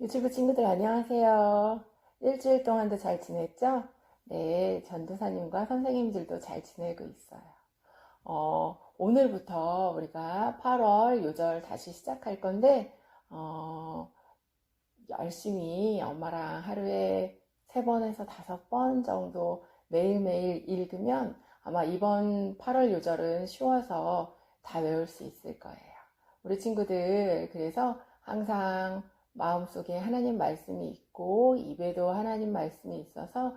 유튜브 친구들 안녕하세요. 일주일 동안도 잘 지냈죠? 네, 전도사님과 선생님들도 잘 지내고 있어요. 오늘부터 우리가 8월 요절 다시 시작할 건데, 열심히 엄마랑 하루에 3번에서 5번 정도 매일매일 읽으면 아마 이번 8월 요절은 쉬워서 다 외울 수 있을 거예요. 우리 친구들, 그래서 항상 마음속에 하나님 말씀이 있고 입에도 하나님 말씀이 있어서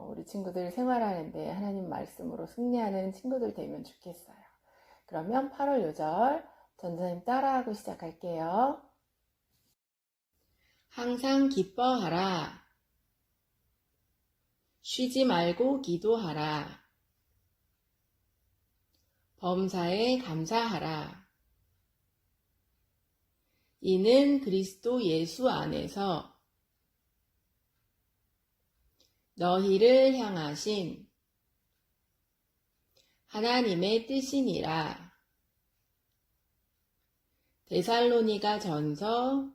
우리 친구들 생활하는데 하나님 말씀으로 승리하는 친구들 되면 좋겠어요. 그러면 8월 요절 전도사님 따라하고 시작할게요. 항상 기뻐하라. 쉬지 말고 기도하라. 범사에 감사하라. 이는 그리스도 예수 안에서 너희를 향하신 하나님의 뜻이니라. 데살로니가 전서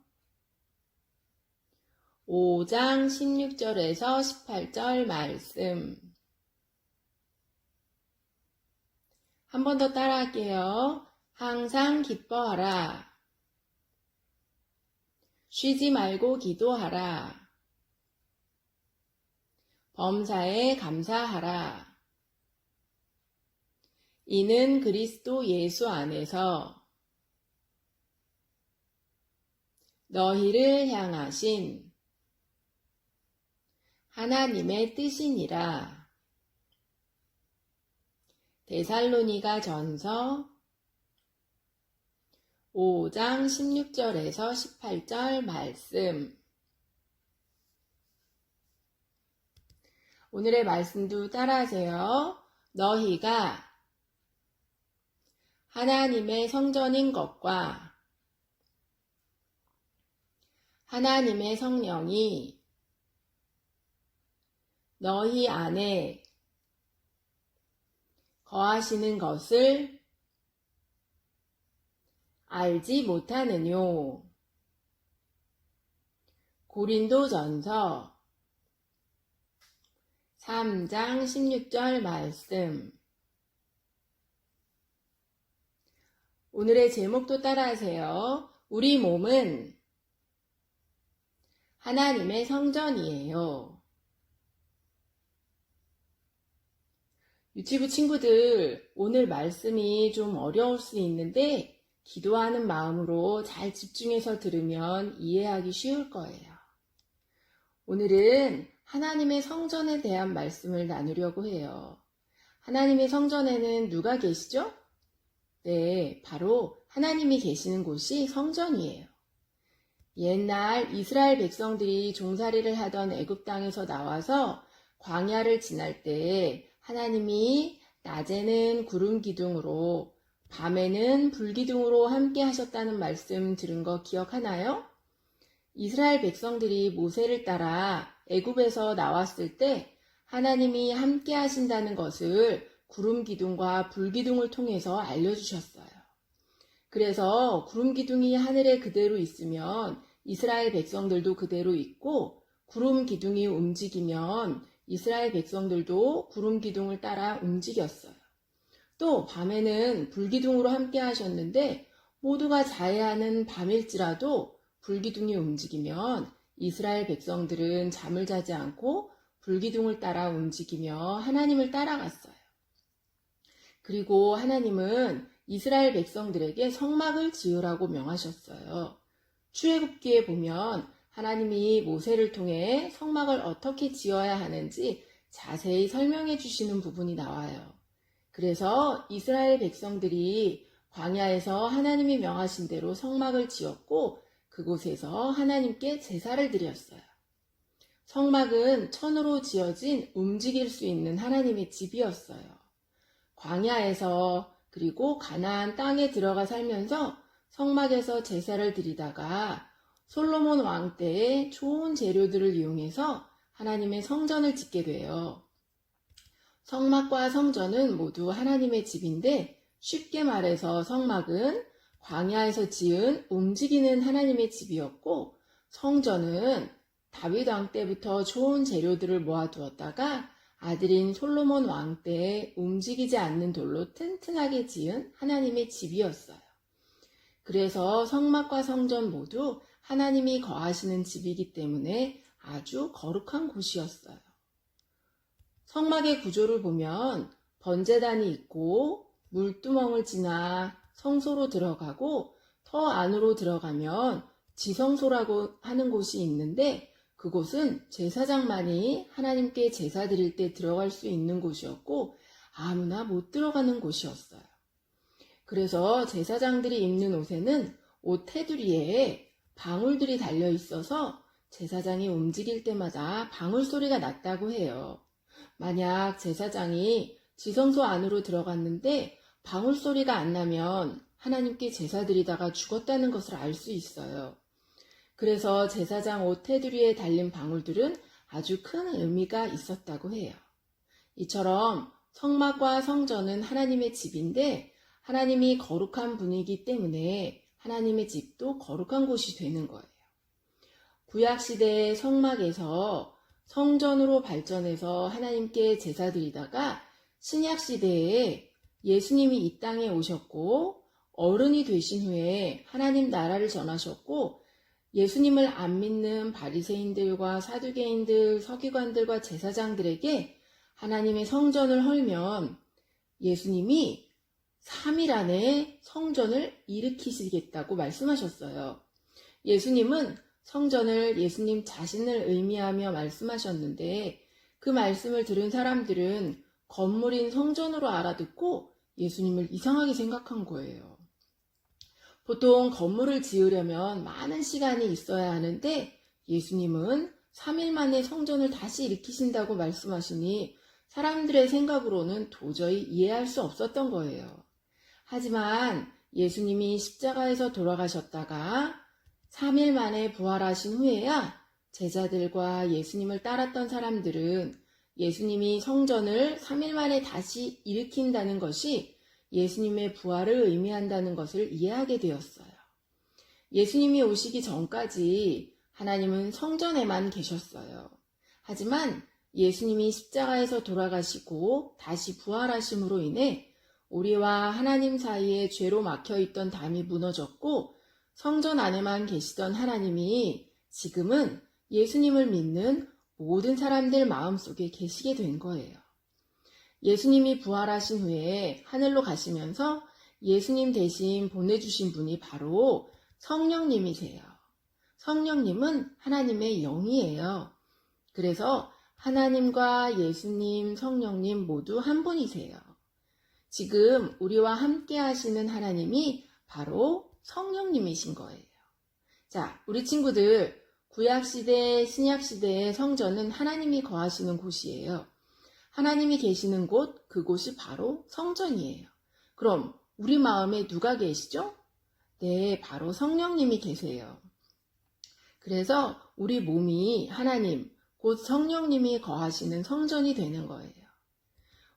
5장 16절에서 18절 말씀. 한 번 더 따라할게요. 항상 기뻐하라. 쉬지 말고 기도하라. 범사에 감사하라. 이는 그리스도 예수 안에서 너희를 향하신 하나님의 뜻이니라. 데살로니가 전서 5장 16절에서 18절 말씀. 오늘의 말씀도 따라하세요. 너희가 하나님의 성전인 것과 하나님의 성령이 너희 안에 거하시는 것을 알지 못하느뇨. 고린도전서 3장 16절 말씀. 오늘의 제목도 따라하세요. 우리 몸은 하나님의 성전이에요. 유치부 친구들, 오늘 말씀이 좀 어려울 수 있는데 기도하는 마음으로 잘 집중해서 들으면 이해하기 쉬울 거예요. 오늘은 하나님의 성전에 대한 말씀을 나누려고 해요. 하나님의 성전에는 누가 계시죠? 네, 바로 하나님이 계시는 곳이 성전이에요. 옛날 이스라엘 백성들이 종살이를 하던 애굽 땅에서 나와서 광야를 지날 때 하나님이 낮에는 구름 기둥으로 밤에는 불 기둥으로 함께 하셨다는 말씀 들은 거 기억하나요? 이스라엘 백성들이 모세를 따라 애굽에서 나왔을 때 하나님이 함께 하신다는 것을 구름 기둥과 불 기둥을 통해서 알려주셨어요. 그래서 구름 기둥이 하늘에 그대로 있으면 이스라엘 백성들도 그대로 있고, 구름 기둥이 움직이면 이스라엘 백성들도 구름 기둥을 따라 움직였어요. 또 밤에는 불 기둥으로 함께 하셨는데 모두가 자해하는 밤일지라도 불 기둥이 움직이면 이스라엘 백성들은 잠을 자지 않고 불 기둥을 따라 움직이며 하나님을 따라갔어요. 그리고 하나님은 이스라엘 백성들에게 성막을 지으라고 명하셨어요. 출애굽기에 보면 하나님이 모세를 통해 성막을 어떻게 지어야 하는지 자세히 설명해 주시는 부분이 나와요. 그래서 이스라엘 백성들이 광야에서 하나님이 명하신 대로 성막을 지었고 그곳에서 하나님께 제사를 드렸어요. 성막은 천으로 지어진 움직일 수 있는 하나님의 집이었어요. 광야에서 그리고 가나안 땅에 들어가 살면서 성막에서 제사를 드리다가 솔로몬 왕 때에 좋은 재료들을 이용해서 하나님의 성전을 짓게 돼요. 성막과 성전은 모두 하나님의 집인데 쉽게 말해서 성막은 광야에서 지은 움직이는 하나님의 집이었고 성전은 다윗 왕 때부터 좋은 재료들을 모아두었다가 아들인 솔로몬 왕 때에 움직이지 않는 돌로 튼튼하게 지은 하나님의 집이었어요. 그래서 성막과 성전 모두 하나님이 거하시는 집이기 때문에 아주 거룩한 곳이었어요. 성막의 구조를 보면 번제단이 있고 물두멍을 지나 성소로 들어가고 더 안으로 들어가면 지성소라고 하는 곳이 있는데 그곳은 제사장만이 하나님께 제사 드릴 때 들어갈 수 있는 곳이었고 아무나 못 들어가는 곳이었어요. 그래서 제사장들이 입는 옷에는 옷 테두리에 방울들이 달려 있어서 제사장이 움직일 때마다 방울 소리가 났다고 해요. 만약 제사장이 지성소 안으로 들어갔는데 방울 소리가 안 나면 하나님께 제사 드리다가 죽었다는 것을 알 수 있어요. 그래서 제사장 옷 테두리에 달린 방울들은 아주 큰 의미가 있었다고 해요. 이처럼 성막과 성전은 하나님의 집인데 하나님이 거룩한 분이기 때문에 하나님의 집도 거룩한 곳이 되는 거예요. 구약시대의 성막에서 성전으로 발전해서 하나님께 제사 드리다가 신약시대에 예수님이 이 땅에 오셨고 어른이 되신 후에 하나님 나라를 전하셨고 예수님을 안 믿는 바리새인들과 사두개인들, 서기관들과 제사장들에게 하나님의 성전을 헐면 예수님이 3일 안에 성전을 일으키시겠다고 말씀하셨어요. 예수님은 성전을 예수님 자신을 의미하며 말씀하셨는데 그 말씀을 들은 사람들은 건물인 성전으로 알아듣고 예수님을 이상하게 생각한 거예요. 보통 건물을 지으려면 많은 시간이 있어야 하는데 예수님은 3일 만에 성전을 다시 일으키신다고 말씀하시니 사람들의 생각으로는 도저히 이해할 수 없었던 거예요. 하지만 예수님이 십자가에서 돌아가셨다가 3일 만에 부활하신 후에야 제자들과 예수님을 따랐던 사람들은 예수님이 성전을 3일 만에 다시 일으킨다는 것이 예수님의 부활을 의미한다는 것을 이해하게 되었어요. 예수님이 오시기 전까지 하나님은 성전에만 계셨어요. 하지만 예수님이 십자가에서 돌아가시고 다시 부활하심으로 인해 우리와 하나님 사이에 죄로 막혀있던 담이 무너졌고 성전 안에만 계시던 하나님이 지금은 예수님을 믿는 모든 사람들 마음속에 계시게 된 거예요. 예수님이 부활하신 후에 하늘로 가시면서 예수님 대신 보내주신 분이 바로 성령님이세요. 성령님은 하나님의 영이에요. 그래서 하나님과 예수님, 성령님 모두 한 분이세요. 지금 우리와 함께 하시는 하나님이 바로 성령님이신 거예요. 자, 우리 친구들, 구약시대, 신약시대의 성전은 하나님이 거하시는 곳이에요. 하나님이 계시는 곳, 그곳이 바로 성전이에요. 그럼 우리 마음에 누가 계시죠? 네, 바로 성령님이 계세요. 그래서 우리 몸이 하나님, 곧 성령님이 거하시는 성전이 되는 거예요.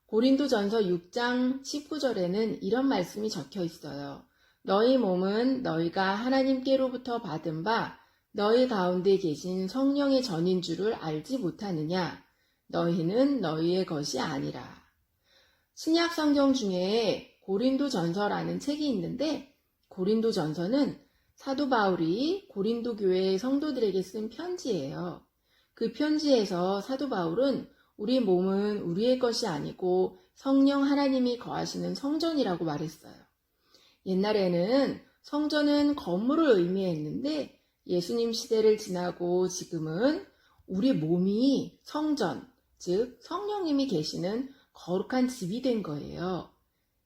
고린도전서 6장 19절에는 이런 말씀이 적혀 있어요. 너희 몸은 너희가 하나님께로부터 받은 바 너희 가운데 계신 성령의 전인 줄을 알지 못하느냐? 너희는 너희의 것이 아니라. 신약 성경 중에 고린도전서라는 책이 있는데 고린도전서는 사도 바울이 고린도 교회의 성도들에게 쓴 편지예요. 그 편지에서 사도 바울은 우리 몸은 우리의 것이 아니고 성령 하나님이 거하시는 성전이라고 말했어요. 옛날에는 성전은 건물을 의미했는데 예수님 시대를 지나고 지금은 우리 몸이 성전, 즉 성령님이 계시는 거룩한 집이 된 거예요.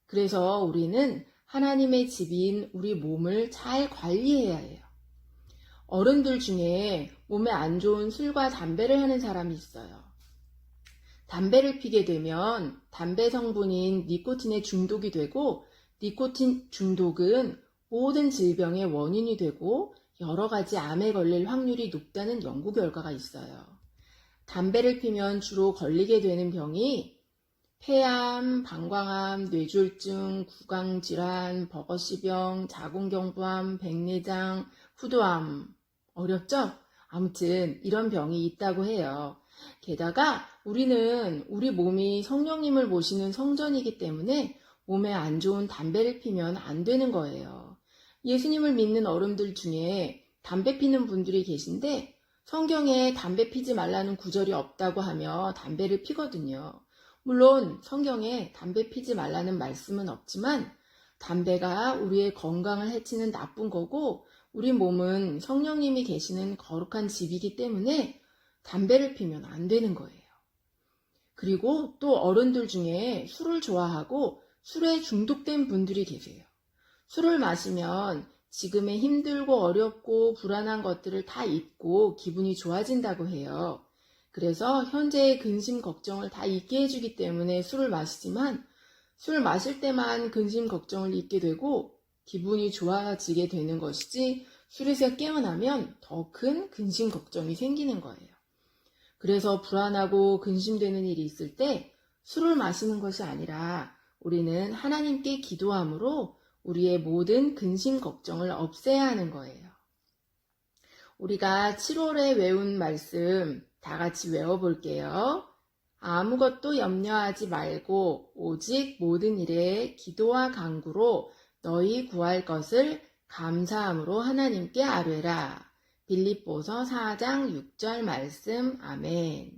그래서 우리는 하나님의 집인 우리 몸을 잘 관리해야 해요. 어른들 중에 몸에 안 좋은 술과 담배를 하는 사람이 있어요. 담배를 피게 되면 담배 성분인 니코틴에 중독이 되고 니코틴 중독은 모든 질병의 원인이 되고 여러 가지 암에 걸릴 확률이 높다는 연구 결과가 있어요. 담배를 피면 주로 걸리게 되는 병이 폐암, 방광암, 뇌졸중, 구강질환, 버거시병, 자궁경부암, 백내장, 후두암. 어렵죠? 아무튼 이런 병이 있다고 해요. 게다가 우리는 우리 몸이 성령님을 모시는 성전이기 때문에 몸에 안 좋은 담배를 피면 안 되는 거예요. 예수님을 믿는 어른들 중에 담배 피는 분들이 계신데 성경에 담배 피지 말라는 구절이 없다고 하며 담배를 피거든요. 물론 성경에 담배 피지 말라는 말씀은 없지만 담배가 우리의 건강을 해치는 나쁜 거고 우리 몸은 성령님이 계시는 거룩한 집이기 때문에 담배를 피면 안 되는 거예요. 그리고 또 어른들 중에 술을 좋아하고 술에 중독된 분들이 계세요. 술을 마시면 지금의 힘들고 어렵고 불안한 것들을 다 잊고 기분이 좋아진다고 해요. 그래서 현재의 근심 걱정을 다 잊게 해주기 때문에 술을 마시지만 술 마실 때만 근심 걱정을 잊게 되고 기분이 좋아지게 되는 것이지 술에서 깨어나면 더 큰 근심 걱정이 생기는 거예요. 그래서 불안하고 근심되는 일이 있을 때 술을 마시는 것이 아니라 우리는 하나님께 기도함으로 우리의 모든 근심 걱정을 없애야 하는 거예요. 우리가 7월에 외운 말씀 다 같이 외워볼게요. 아무것도 염려하지 말고 오직 모든 일에 기도와 간구로 너희 구할 것을 감사함으로 하나님께 아뢰라. 빌립보서 4장 6절 말씀. 아멘.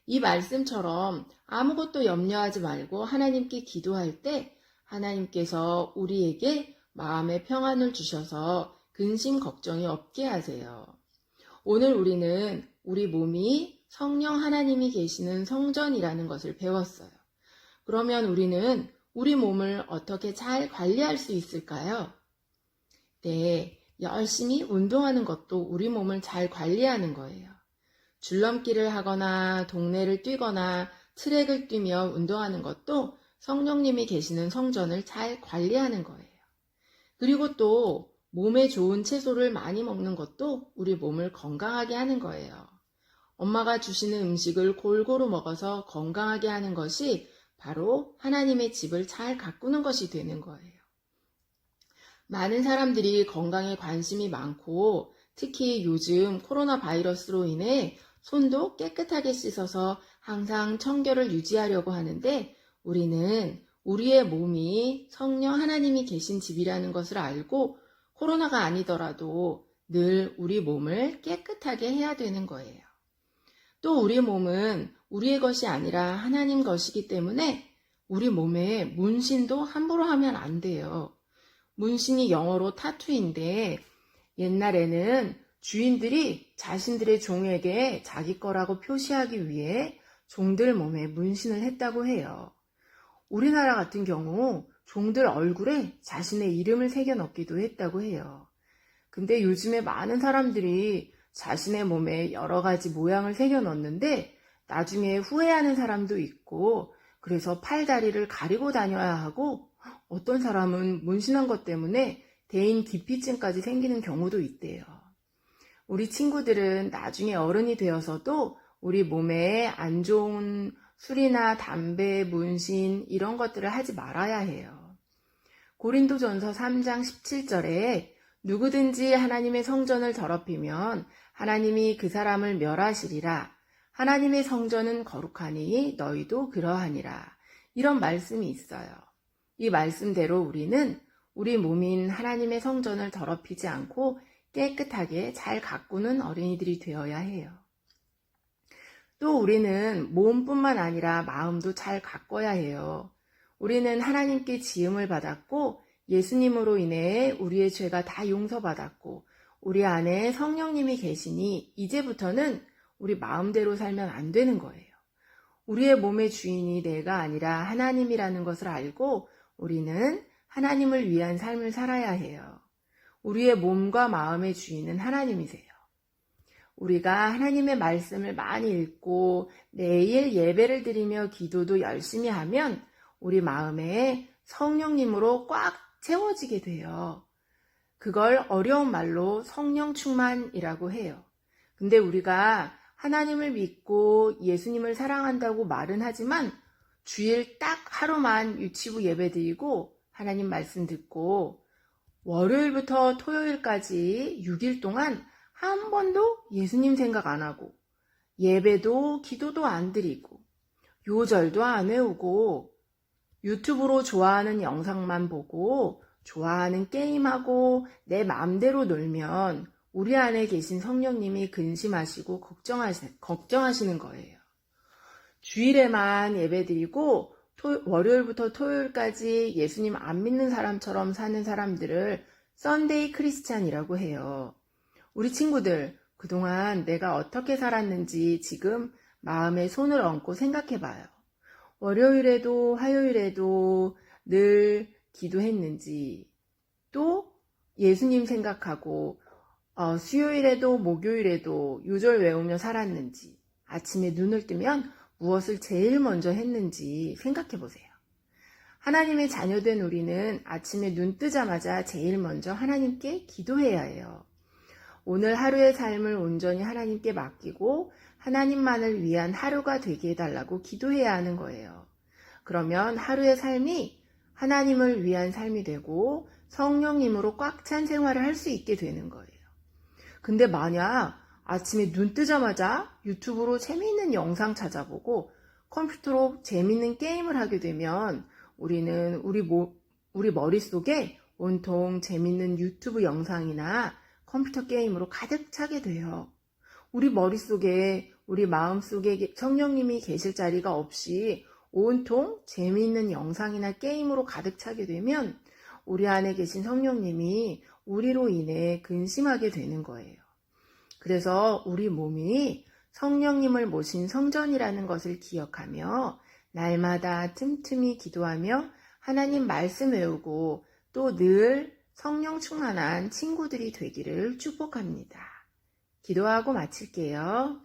이 말씀처럼 아무것도 염려하지 말고 하나님께 기도할 때 하나님께서 우리에게 마음의 평안을 주셔서 근심 걱정이 없게 하세요. 오늘 우리는 우리 몸이 성령 하나님이 계시는 성전이라는 것을 배웠어요. 그러면 우리는 우리 몸을 어떻게 잘 관리할 수 있을까요? 네, 열심히 운동하는 것도 우리 몸을 잘 관리하는 거예요. 줄넘기를 하거나 동네를 뛰거나 트랙을 뛰며 운동하는 것도 성령님이 계시는 성전을 잘 관리하는 거예요. 그리고 또 몸에 좋은 채소를 많이 먹는 것도 우리 몸을 건강하게 하는 거예요. 엄마가 주시는 음식을 골고루 먹어서 건강하게 하는 것이 바로 하나님의 집을 잘 가꾸는 것이 되는 거예요. 많은 사람들이 건강에 관심이 많고 특히 요즘 코로나 바이러스로 인해 손도 깨끗하게 씻어서 항상 청결을 유지하려고 하는데 우리는 우리의 몸이 성령 하나님이 계신 집이라는 것을 알고 코로나가 아니더라도 늘 우리 몸을 깨끗하게 해야 되는 거예요. 또 우리 몸은 우리의 것이 아니라 하나님 것이기 때문에 우리 몸에 문신도 함부로 하면 안 돼요. 문신이 영어로 타투인데 옛날에는 주인들이 자신들의 종에게 자기 거라고 표시하기 위해 종들 몸에 문신을 했다고 해요. 우리나라 같은 경우 종들 얼굴에 자신의 이름을 새겨 넣기도 했다고 해요. 근데 요즘에 많은 사람들이 자신의 몸에 여러 가지 모양을 새겨 넣는데 나중에 후회하는 사람도 있고 그래서 팔다리를 가리고 다녀야 하고 어떤 사람은 문신한 것 때문에 대인 기피증까지 생기는 경우도 있대요. 우리 친구들은 나중에 어른이 되어서도 우리 몸에 안 좋은 술이나 담배, 문신 이런 것들을 하지 말아야 해요. 고린도전서 3장 17절에 누구든지 하나님의 성전을 더럽히면 하나님이 그 사람을 멸하시리라. 하나님의 성전은 거룩하니 너희도 그러하니라. 이런 말씀이 있어요. 이 말씀대로 우리는 우리 몸인 하나님의 성전을 더럽히지 않고 깨끗하게 잘 가꾸는 어린이들이 되어야 해요. 또 우리는 몸뿐만 아니라 마음도 잘 가꿔야 해요. 우리는 하나님께 지음을 받았고 예수님으로 인해 우리의 죄가 다 용서받았고 우리 안에 성령님이 계시니 이제부터는 우리 마음대로 살면 안 되는 거예요. 우리의 몸의 주인이 내가 아니라 하나님이라는 것을 알고 우리는 하나님을 위한 삶을 살아야 해요. 우리의 몸과 마음의 주인은 하나님이세요. 우리가 하나님의 말씀을 많이 읽고 매일 예배를 드리며 기도도 열심히 하면 우리 마음에 성령님으로 꽉 채워지게 돼요. 그걸 어려운 말로 성령 충만이라고 해요. 근데 우리가 하나님을 믿고 예수님을 사랑한다고 말은 하지만 주일 딱 하루만 유치부 예배 드리고 하나님 말씀 듣고 월요일부터 토요일까지 6일 동안 한 번도 예수님 생각 안 하고 예배도 기도도 안 드리고 요절도 안 외우고 유튜브로 좋아하는 영상만 보고 좋아하는 게임하고 내 마음대로 놀면 우리 안에 계신 성령님이 근심하시고 걱정하시는 거예요. 주일에만 예배드리고 월요일부터 토요일까지 예수님 안 믿는 사람처럼 사는 사람들을 썬데이 크리스찬이라고 해요. 우리 친구들, 그동안 내가 어떻게 살았는지 지금 마음에 손을 얹고 생각해봐요. 월요일에도 화요일에도 늘 기도했는지, 또 예수님 생각하고 수요일에도 목요일에도 요절 외우며 살았는지, 아침에 눈을 뜨면 무엇을 제일 먼저 했는지 생각해보세요. 하나님의 자녀된 우리는 아침에 눈 뜨자마자 제일 먼저 하나님께 기도해야 해요. 오늘 하루의 삶을 온전히 하나님께 맡기고 하나님만을 위한 하루가 되게 해달라고 기도해야 하는 거예요. 그러면 하루의 삶이 하나님을 위한 삶이 되고 성령님으로 꽉 찬 생활을 할 수 있게 되는 거예요. 근데 만약 아침에 눈 뜨자마자 유튜브로 재미있는 영상 찾아보고 컴퓨터로 재미있는 게임을 하게 되면 우리는 우리 머릿속에 온통 재미있는 유튜브 영상이나 컴퓨터 게임으로 가득 차게 돼요. 우리 머릿속에, 우리 마음속에 성령님이 계실 자리가 없이 온통 재미있는 영상이나 게임으로 가득 차게 되면 우리 안에 계신 성령님이 우리로 인해 근심하게 되는 거예요. 그래서 우리 몸이 성령님을 모신 성전이라는 것을 기억하며 날마다 틈틈이 기도하며 하나님 말씀 외우고 또 늘 성령 충만한 친구들이 되기를 축복합니다. 기도하고 마칠게요.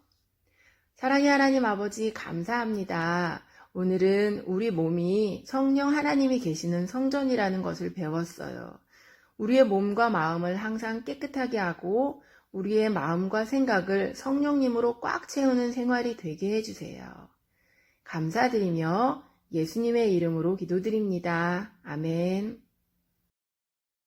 사랑의 하나님 아버지 감사합니다. 오늘은 우리 몸이 성령 하나님이 계시는 성전이라는 것을 배웠어요. 우리의 몸과 마음을 항상 깨끗하게 하고 우리의 마음과 생각을 성령님으로 꽉 채우는 생활이 되게 해주세요. 감사드리며 예수님의 이름으로 기도드립니다. 아멘.